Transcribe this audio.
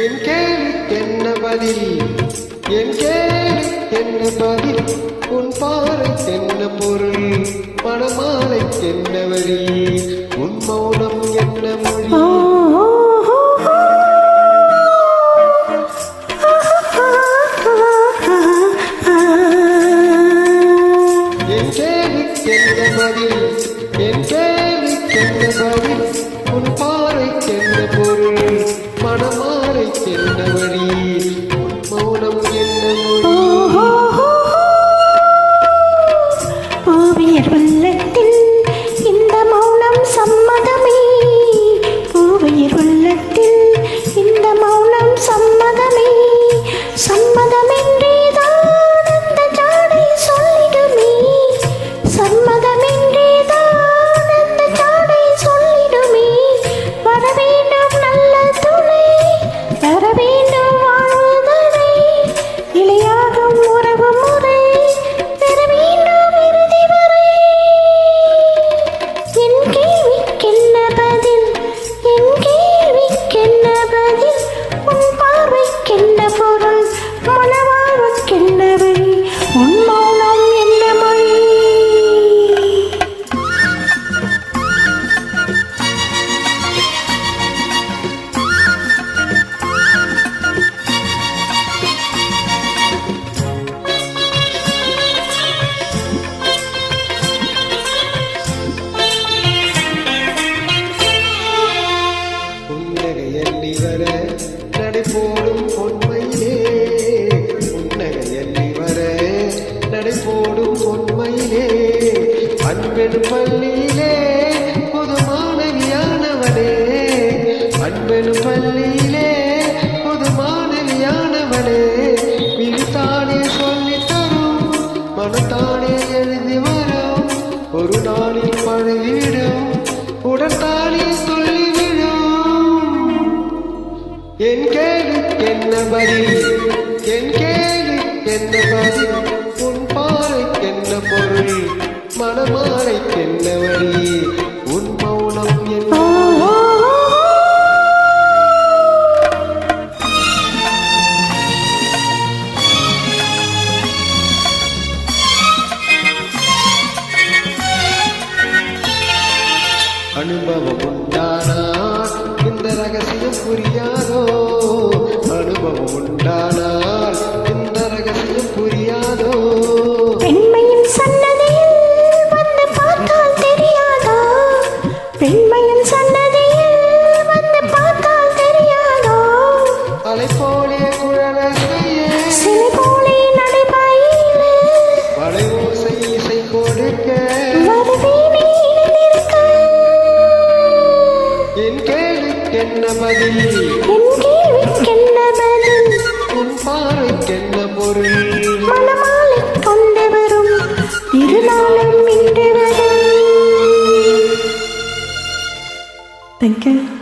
என் கேள்விக்கென்ன பதில், என் கேள்விக்கென்ன பதில், உன் பார்வைக்கென்ன பொருள், மணமாலைக்கென்ன வழி, உன் மௌனம் என்ன மொழி. என் கேள்விக்கென்ன பதில், என் கேள்விக்கென்ன பதில், உன் பார்வைக்கென்ன பொருள், மணமாலைக்கென்ன வழி, உன் மௌனம் என்ன மொழி. ஓவியர் உள்ளத்தில் இந்த மௌனம் சம்மதமே, ஓவியர் உள்ளத்தில் இந்த மௌனம் சம்மதமே, சம்மதமென்றேதான் அந்த ஜாடை சொல்லிடுமே, சம்மதமென்றேதான் அந்த ஜாடை சொல்லிடுமே. வர வேண்டும் நல்ல துணை, தர வேண்டும் வாழ்வதனை, இளையாகும் உறவு முறை, பெற வேண்டும் இறுதி வரை. என் கேள்விக்கென்ன பதில், என் கேள்விக்கென்ன பதில், உன் பார்வைக்கென்ன பொருள், மனவாழ்வுக்கென்ன வழி, உன் மௌனம் என்ன மொழி. புன்னகை எண்ணி வர நடை போடும் பொன்மையிலே, புன்னகை எண்ணி வர நடை போடும் பொன்மையிலே, அன்பெனும் பள்ளியிலே புது மாணவியானவனே, அன்பெனும் பள்ளியிலே புது மாணவியானவனே, விழித்தானே சொல்லித் தரும், மனத்தானே எழுதி வரும், ஒரு நாளில் பழகிவிடும், உடன்தானே சொல்லிவிடும். என் கேள்விக்கென்ன பதில், என் கேள்விக்கென்ன பதில், உன் பார்வைக்கென்ன பொருள், மனமாலைக்கென்ன வழி, உன் மௌனம் என்ன. அனுபவம் உண்டானால் இந்த ரகசியம் புரியாதோ, அனுபவம் உண்டானால் இந்த ரகசியம் புரியாதோ. பெண்மையின் சன்னதியில் வந்து பார்த்தால் தெரியாதா, பெண்மையின் சன்னதியில் வந்து பார்த்தால் தெரியாதா, அலை போலே குழல செய்ய, சிலை போலே நடைபாயில, மலை ஓசை இசை கொடுக்க, வருவேனே இணைந்திருக்க. என் கேள்விக்கென்ன பதில், என் கேள்விக்கென்ன பதில், உன் பார்வைக்கென்ன பொருள், மணமாலை கொண்டு வரும் திருநாளும் இன்று வரும். Thank you.